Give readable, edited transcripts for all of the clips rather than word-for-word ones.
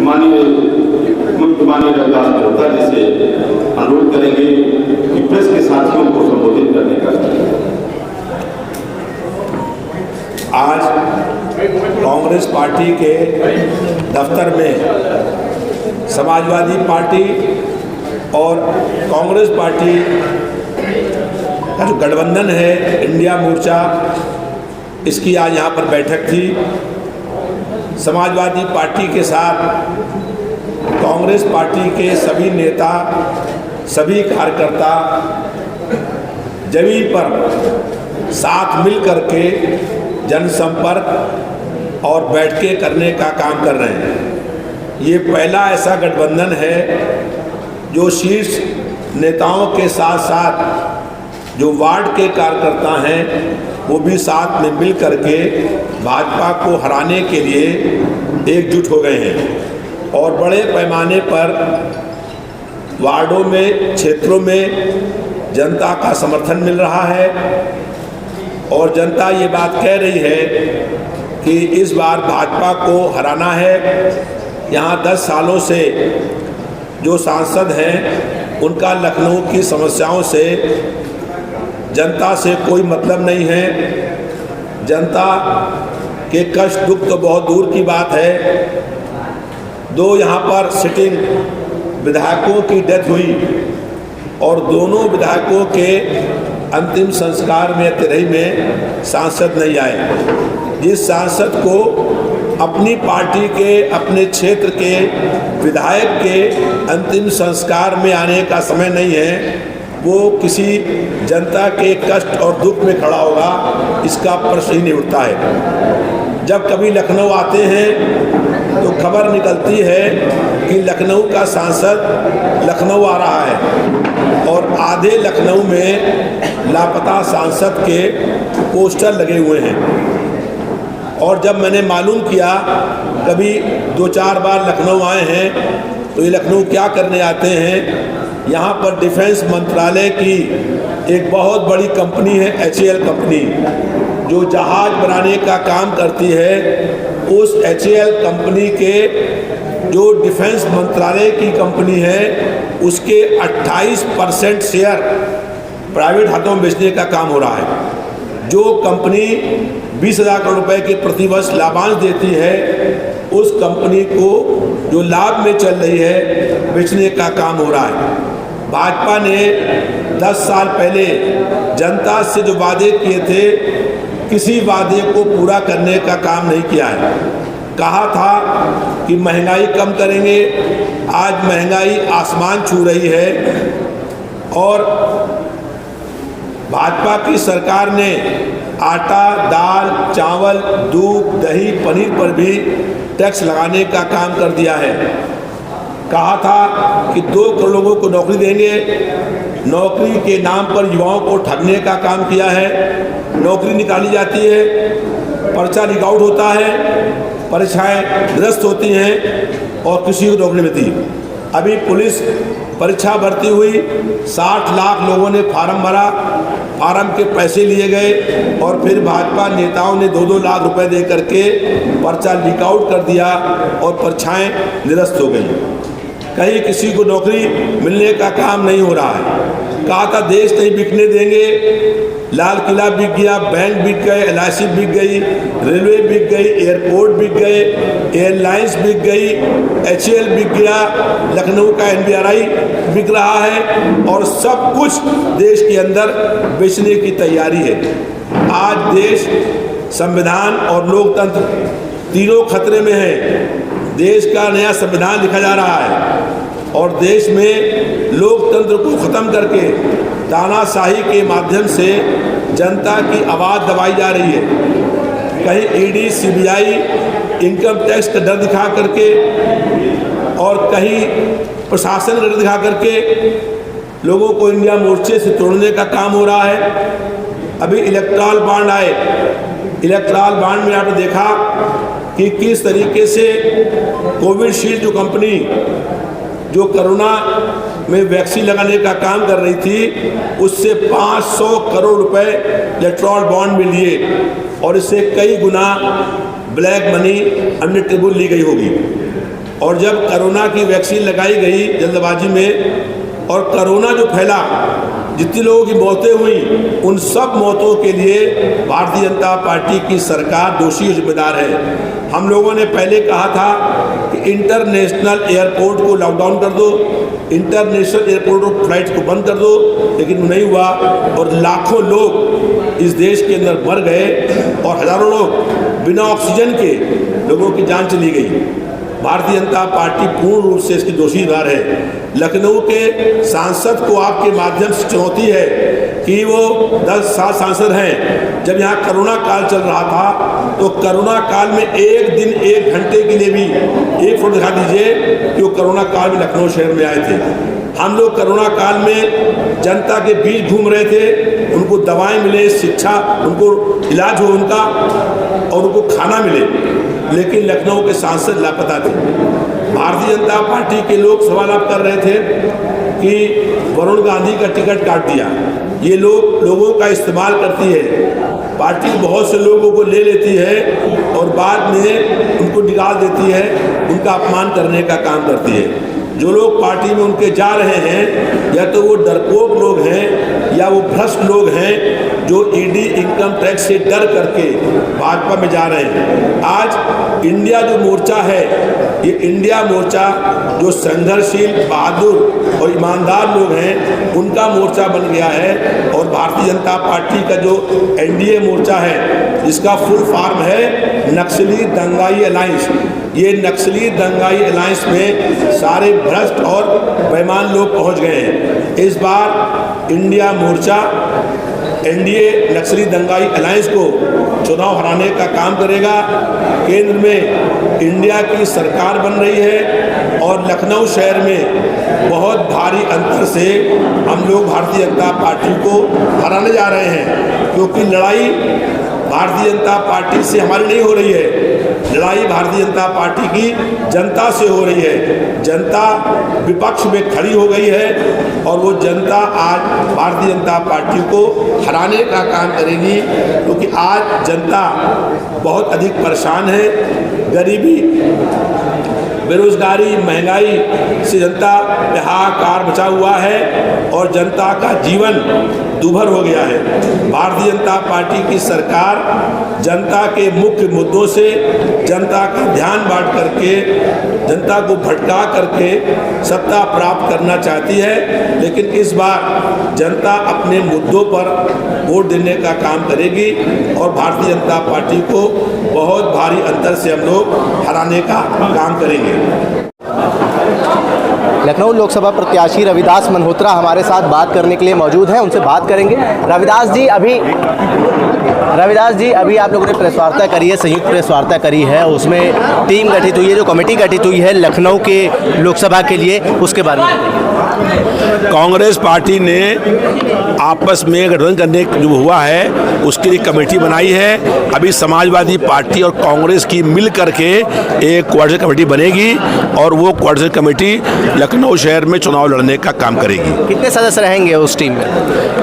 माननीय रविदास मेहता जी से अनुरोध करेंगे कि प्रेस के साथियों को संबोधित करने का। आज कांग्रेस पार्टी के दफ्तर में समाजवादी पार्टी और कांग्रेस पार्टी का जो गठबंधन है इंडिया मोर्चा, इसकी आज यहाँ पर बैठक थी। समाजवादी पार्टी के साथ कांग्रेस पार्टी के सभी नेता, सभी कार्यकर्ता जमीन पर साथ मिल करके जनसंपर्क और बैठकें करने का काम कर रहे हैं। ये पहला ऐसा गठबंधन है जो शीर्ष नेताओं के साथ साथ जो वार्ड के कार्यकर्ता हैं वो भी साथ में मिल करके भाजपा को हराने के लिए एकजुट हो गए हैं और बड़े पैमाने पर वार्डों में, क्षेत्रों में जनता का समर्थन मिल रहा है और जनता ये बात कह रही है कि इस बार भाजपा को हराना है। यहाँ 10 सालों से जो सांसद हैं उनका लखनऊ की समस्याओं से जनता से कोई मतलब नहीं है। जनता के कष्ट दुख तो बहुत दूर की बात है। 2 यहाँ पर सिटिंग विधायकों की डेथ हुई और दोनों विधायकों के अंतिम संस्कार में तिरही में सांसद नहीं आए। जिस सांसद को अपनी पार्टी के, अपने क्षेत्र के विधायक के अंतिम संस्कार में आने का समय नहीं है, वो किसी जनता के कष्ट और दुख में खड़ा होगा, इसका प्रश्न ही नहीं उठता है। जब कभी लखनऊ आते हैं तो खबर निकलती है कि लखनऊ का सांसद लखनऊ आ रहा है और आधे लखनऊ में लापता सांसद के पोस्टर लगे हुए हैं। और जब मैंने मालूम किया, कभी 2-4 बार लखनऊ आए हैं, तो ये लखनऊ क्या करने आते हैं, यहाँ पर डिफेंस मंत्रालय की एक बहुत बड़ी कंपनी है HAL कंपनी, जो जहाज बनाने का काम करती है। उस HAL कंपनी के जो डिफेंस मंत्रालय की कंपनी है उसके 28% शेयर प्राइवेट हाथों में बेचने का काम हो रहा है। जो कंपनी 20,000 करोड़ रुपए के प्रतिवर्ष लाभांश देती है, उस कंपनी को जो लाभ में चल रही है बेचने का काम हो रहा है। भाजपा ने 10 साल पहले जनता से जो वादे किए थे, किसी वादे को पूरा करने का काम नहीं किया है। कहा था कि महंगाई कम करेंगे, आज महंगाई आसमान छू रही है और भाजपा की सरकार ने आटा, दाल, चावल, दूध, दही, पनीर पर भी टैक्स लगाने का काम कर दिया है। कहा था कि 2 करोड़ लोगों को नौकरी देंगे, नौकरी के नाम पर युवाओं को ठगने का काम किया है। नौकरी निकाली जाती है, पर्चा लीक आउट होता है, परीक्षाएं निरस्त होती हैं और किसी को नौकरी मिलती। अभी पुलिस परीक्षा भर्ती हुई, 60 लाख लोगों ने फार्म भरा, फार्म के पैसे लिए गए और फिर भाजपा नेताओं ने 2-2 लाख रुपए दे करके पर्चा लीक आउट कर दिया और परीक्षाएं निरस्त हो गई। कहीं किसी को नौकरी मिलने का काम नहीं हो रहा है। कहा था देश नहीं बिकने देंगे, लाल किला बिक गया, बैंक बिक गए, LIC बिक गई, रेलवे बिक गई, एयरपोर्ट बिक गए, एयरलाइंस बिक गई, HAL बिक गया, लखनऊ का NBRI बिक रहा है और सब कुछ देश के अंदर बेचने की तैयारी है। आज देश, संविधान और लोकतंत्र तीनों खतरे में है। देश का नया संविधान लिखा जा रहा है और देश में लोकतंत्र को ख़त्म करके तानाशाही के माध्यम से जनता की आवाज़ दबाई जा रही है। कहीं ED, CBI इनकम टैक्स का डर दिखा करके और कहीं प्रशासन का डर दिखा करके लोगों को इंडिया मोर्चे से तोड़ने का काम हो रहा है। अभी इलेक्ट्रल बॉन्ड आए, इलेक्ट्रल बॉन्ड में आपने देखा कि किस तरीके से कोविशील्ड जो कंपनी जो कोरोना में वैक्सीन लगाने का काम कर रही थी, उससे 500 करोड़ रुपए इलेक्ट्रल बॉन्ड में लिए और इससे कई गुना ब्लैक मनी अन्य टेबल ली गई होगी। और जब कोरोना की वैक्सीन लगाई गई जल्दबाजी में और कोरोना जो फैला, जितनी लोगों की मौतें हुई, उन सब मौतों के लिए भारतीय जनता पार्टी की सरकार दोषी और जिम्मेदार है। हम लोगों ने पहले कहा था कि इंटरनेशनल एयरपोर्ट को लॉकडाउन कर दो, इंटरनेशनल एयरपोर्ट और फ्लाइट्स को बंद कर दो, लेकिन वो नहीं हुआ और लाखों लोग इस देश के अंदर मर गए और हज़ारों लोग बिना ऑक्सीजन के लोगों की जान चली गई। भारतीय जनता पार्टी पूर्ण रूप से इसकी दोषीदार है। लखनऊ के सांसद को आपके माध्यम से चुनौती है कि वो 10 साल सांसद हैं। जब यहाँ कोरोना काल चल रहा था तो कोरोना काल में एक दिन 1 घंटे के लिए भी एक फोटो दिखा दीजिए कि वो कोरोना काल में लखनऊ शहर में आए थे। हम लोग कोरोना काल में जनता के बीच घूम रहे थे, उनको दवाएं मिले, शिक्षा, उनको इलाज हो उनका और उनको खाना मिले, लेकिन लखनऊ के सांसद लापता थे। भारतीय जनता पार्टी के लोग सवाल आप कर रहे थे कि वरुण गांधी का टिकट काट दिया। ये लोग लोगों का इस्तेमाल करती है, पार्टी बहुत से लोगों को ले लेती है और बाद में उनको निकाल देती है, उनका अपमान करने का काम करती है। जो लोग पार्टी में उनके जा रहे हैं या तो वो डरपोक लोग हैं या वो भ्रष्ट लोग हैं जो ईडी इनकम टैक्स से डर करके भाजपा में जा रहे हैं। आज इंडिया जो मोर्चा है, ये इंडिया मोर्चा जो संघर्षशील, बहादुर और ईमानदार लोग हैं उनका मोर्चा बन गया है। और भारतीय जनता पार्टी का जो एनडीए मोर्चा है, जिसका फुल फॉर्म है नक्सली दंगाई अलायंस, ये नक्सली दंगाई अलायंस में सारे भ्रष्ट और बेईमान लोग पहुंच गए हैं। इस बार इंडिया मोर्चा एनडीए नक्सली दंगाई अलायंस को चुनाव हराने का काम करेगा। केंद्र में इंडिया की सरकार बन रही है और लखनऊ शहर में बहुत भारी अंतर से हम लोग भारतीय जनता पार्टी को हराने जा रहे हैं, क्योंकि लड़ाई भारतीय जनता पार्टी से हमारी नहीं हो रही है, लड़ाई भारतीय जनता पार्टी की जनता से हो रही है। जनता विपक्ष में खड़ी हो गई है और वो जनता आज भारतीय जनता पार्टी को हराने का काम करेगी, क्योंकि आज जनता बहुत अधिक परेशान है। गरीबी, बेरोजगारी, महंगाई से जनता पे हाहाकार मचा हुआ है और जनता का जीवन दूभर हो गया है। भारतीय जनता पार्टी की सरकार जनता के मुख्य मुद्दों से जनता का ध्यान बांट करके, जनता को भटका करके सत्ता प्राप्त करना चाहती है, लेकिन इस बार जनता अपने मुद्दों पर वोट देने का काम करेगी और भारतीय जनता पार्टी को बहुत भारी अंतर से हम लोग हराने का काम करेंगे। लखनऊ लोकसभा प्रत्याशी रविदास मल्होत्रा हमारे साथ बात करने के लिए मौजूद हैं, उनसे बात करेंगे। रविदास जी अभी आप लोगों ने प्रेस वार्ता करी है, संयुक्त प्रेस वार्ता करी है, उसमें टीम गठित हुई है, जो कमेटी गठित हुई है लखनऊ के लोकसभा के लिए, उसके बारे में। कांग्रेस पार्टी ने आपस में गठबंधन करने जो हुआ है उसके लिए कमेटी बनाई है। अभी समाजवादी पार्टी और कांग्रेस की मिल करके एक कोऑर्डिनेशन कमेटी बनेगी और वो कोऑर्डिनेशन कमेटी लखनऊ शहर में चुनाव लड़ने का काम करेगी। कितने सदस्य रहेंगे उस टीम में?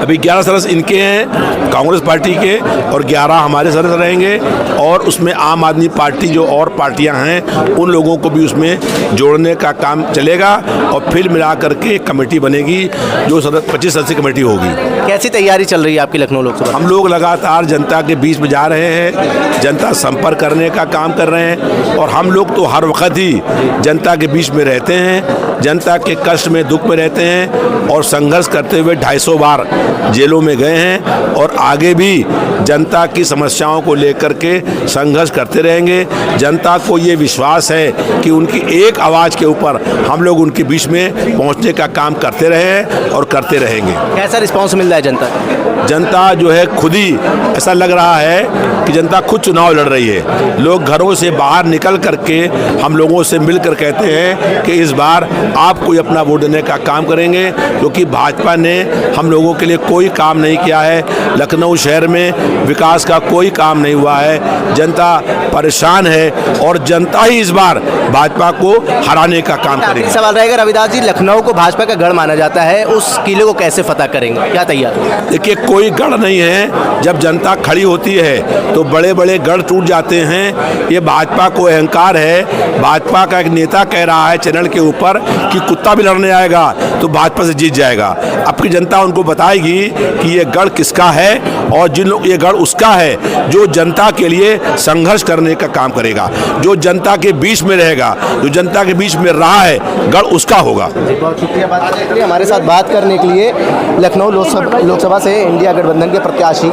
अभी 11 सदस्य इनके हैं कांग्रेस पार्टी के और 11 हमारे सदस्य रहेंगे और उसमें आम आदमी पार्टी जो और पार्टियां हैं उन लोगों को भी उसमें जोड़ने का काम चलेगा और फिर मिला करके कमेटी बनेगी जो 25 सदस्य कमेटी होगी। कैसी तैयारी चल रही है आपकी लखनऊ लोकसभा? हम लोग लगातार जनता के बीच में जा रहे हैं, जनता संपर्क करने का काम कर रहे हैं और हम लोग तो हर वक्त ही जनता के बीच में रहते हैं, जनता के कष्ट में, दुख में रहते हैं और संघर्ष करते हुए 250 बार जेलों में गए हैं और आगे भी जनता की समस्याओं को लेकर के संघर्ष करते रहेंगे। जनता को ये विश्वास है कि उनकी एक आवाज़ के ऊपर हम लोग उनके बीच में पहुंचने का काम करते रहे हैं और करते रहेंगे। कैसा रिस्पांस मिल रहा है जनता का? जनता जो है खुद ही ऐसा लग रहा है कि जनता खुद चुनाव लड़ रही है। लोग घरों से बाहर निकल करके हम लोगों से मिलकर कहते हैं कि इस बार आप कोई अपना वोट देने का काम करेंगे, क्योंकि भाजपा ने हम लोगों के लिए कोई काम नहीं किया है। लखनऊ शहर में विकास का कोई काम नहीं हुआ है। जनता परेशान है और जनता ही इस बार भाजपा को हराने का काम करेगी। सवाल रहेगा रविदास जी, लखनऊ को भाजपा का गढ़ माना जाता है, उस किले को कैसे फतह करेंगे, क्या तैयार? देखिए, कोई गढ़ नहीं है। जब जनता खड़ी होती है तो बड़े बड़े गढ़ टूट जाते हैं। ये भाजपा को अहंकार है। भाजपा का एक नेता कह रहा है चैनल के ऊपर कि कुत्ता भी लड़ने आएगा तो भाजपा से जीत जाएगा। अब की जनता उनको बताएगी कि ये गढ़ किसका है और जिन लोग ये गढ़ उसका है जो जनता के लिए संघर्ष करने का काम करेगा, जो जनता के बीच में रहेगा, जो जनता के बीच में रहा है, गढ़ उसका होगा। बहुत शुक्रिया बात करने के लिए। हमारे साथ बात करने के लिए लखनऊ लोकसभा से इंडिया गठबंधन के प्रत्याशी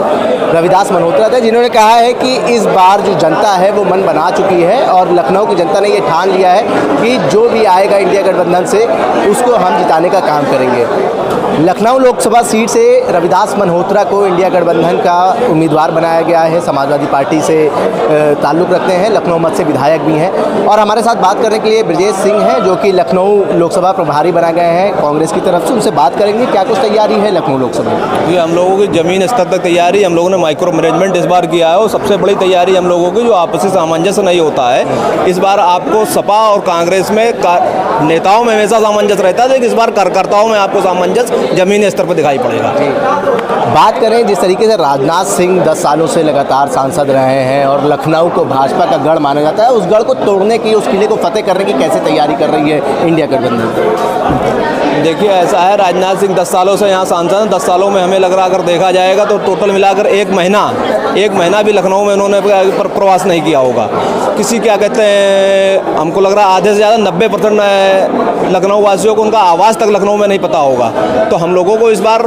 रविदास मल्होत्रा थे, जिन्होंने कहा है कि इस बार जो जनता है वो मन बना चुकी है और लखनऊ की जनता ने ये ठान लिया है कि जो भी आएगा इंडिया गठबंधन से उसको हम जिताने का काम करेंगे। लखनऊ लोकसभा सीट से रविदास मल्होत्रा को इंडिया गठबंधन का उम्मीदवार बनाया गया है। समाजवादी पार्टी से ताल्लुक़ रखते हैं, लखनऊ मत से विधायक भी हैं और हमारे साथ बात करने के लिए ब्रजेश सिंह हैं जो कि लखनऊ लोकसभा प्रभारी बनाए गए हैं कांग्रेस की तरफ से। उनसे बात करेंगे क्या कुछ तैयारी है लखनऊ लोकसभा में। ये हम लोगों की ज़मीन स्तर तक तैयारी, हम लोगों ने माइक्रो मैनेजमेंट इस बार किया है और सबसे बड़ी तैयारी हम लोगों की जो आपसी सामंजस्य नहीं होता है। इस बार आपको सपा और कांग्रेस में नेताओं में हमेशा सामंजस्य रहता है, लेकिन इस बार कार्यकर्ताओं में आपको सामंजस्य जमीनी स्तर पर दिखाई पड़ेगा। बात करें जिस तरीके से राजनाथ सिंह 10 सालों से लगातार सांसद रहे हैं और लखनऊ को भाजपा का गढ़ माना जाता है, उस गढ़ को तोड़ने की, उस किले को फतेह करने की कैसे तैयारी कर रही है इंडिया गठबंधन? देखिए, ऐसा है, राजनाथ सिंह 10 सालों से यहाँ सांसद हैं। 10 सालों में हमें लग रहा अगर देखा जाएगा तो टोटल मिलाकर एक महीना भी लखनऊ में उन्होंने प्रवास नहीं किया होगा। किसी क्या कहते हैं, हमको लग रहा आधे से ज़्यादा 90% लखनऊ वासियों को उनका आवाज़ तक लखनऊ में नहीं पता होगा। तो हम लोगों को इस बार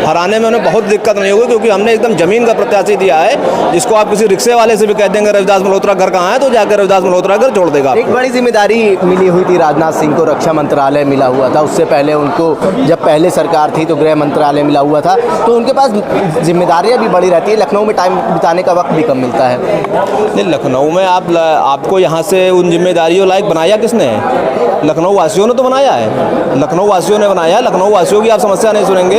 हराने में उन्हें बहुत दिक्कत नहीं होगी क्योंकि हमने एकदम ज़मीन का प्रत्याशी दिया है, जिसको आप किसी रिक्शे वाले से भी कह देंगे रविदास मल्होत्रा घर कहाँ है तो जाकर रविदास मल्होत्रा घर छोड़ देगा। एक बड़ी जिम्मेदारी मिली हुई थी राजनाथ सिंह को, रक्षा मंत्रालय मिला हुआ था। उससे पहले उनको जब पहले सरकार थी तो गृह मंत्रालय मिला हुआ था, तो उनके पास जिम्मेदारियां भी बड़ी रहती है। लखनऊ में टाइम बिताने का वक्त भी कम मिलता है। नहीं, लखनऊ में आपको यहाँ से उन जिम्मेदारियों लायक बनाया किसने है? लखनऊ वासियों ने तो बनाया है। लखनऊ वासियों ने बनाया। लखनऊ वासियों की आप समस्या नहीं सुनेंगे,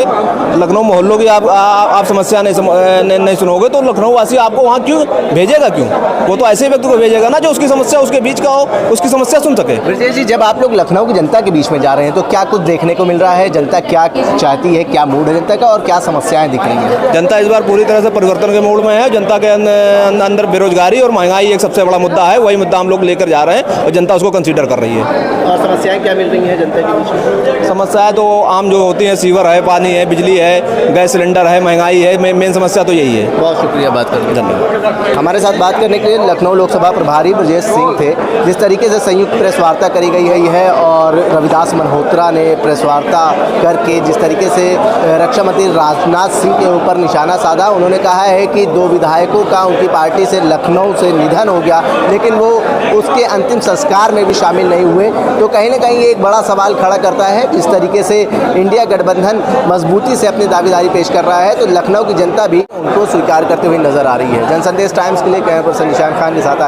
लखनऊ मोहल्लों की आप समस्या नहीं सुनोगे तो लखनऊ वासी आपको वहाँ क्यों भेजेगा? क्यों? वो तो ऐसे व्यक्ति को भेजेगा ना जो उसकी समस्या उसके बीच का हो, उसकी समस्या सुन सके। ब्रजेश जी, जब आप लोग लखनऊ की जनता के बीच में जा रहे हैं तो क्या कुछ देखने को मिल रहा है? जनता क्या चाहती है, क्या मूड है जनता का और क्या समस्याएं दिख रही हैं? जनता इस बार पूरी तरह से परिवर्तन के मूड में है। जनता के अंदर बेरोजगारी और महंगाई एक सबसे बड़ा मुद्दा है, वही मुद्दा हम लोग लेकर जा रहे हैं और जनता उसको कंसीडर कर रही है। और समस्याएं क्या मिल रही हैं जनता के बीच में? समस्याएं तो आम जो होती हैं, सीवर है, पानी है, बिजली है, गैस सिलेंडर है, महंगाई है, मेन समस्या तो यही है। बहुत शुक्रिया बात करने के लिए। धन्यवाद। हमारे साथ बात करने के लिए लखनऊ लोकसभा प्रभारी ब्रजेश सिंह थे। जिस तरीके से संयुक्त प्रेस वार्ता करी गई है और रविदास मल्होत्रा ने प्रेस वार्ता करके जिस तरीके से रक्षा मंत्री राजनाथ सिंह के ऊपर निशाना साधा, उन्होंने कहा है कि 2 विधायकों का उनकी पार्टी से लखनऊ से निधन हो गया लेकिन वो उसके अंतिम संस्कार में भी शामिल नहीं हुए। तो कहीं ना कहीं ये एक बड़ा सवाल खड़ा करता है। जिस तरीके से इंडिया गठबंधन मजबूती से अपनी दावेदारी पेश कर रहा है तो लखनऊ की जनता भी उनको स्वीकार करते हुए नजर आ रही है। जनसंदेश टाइम्स के लिए कैमरा पर्सन निशान खान के साथ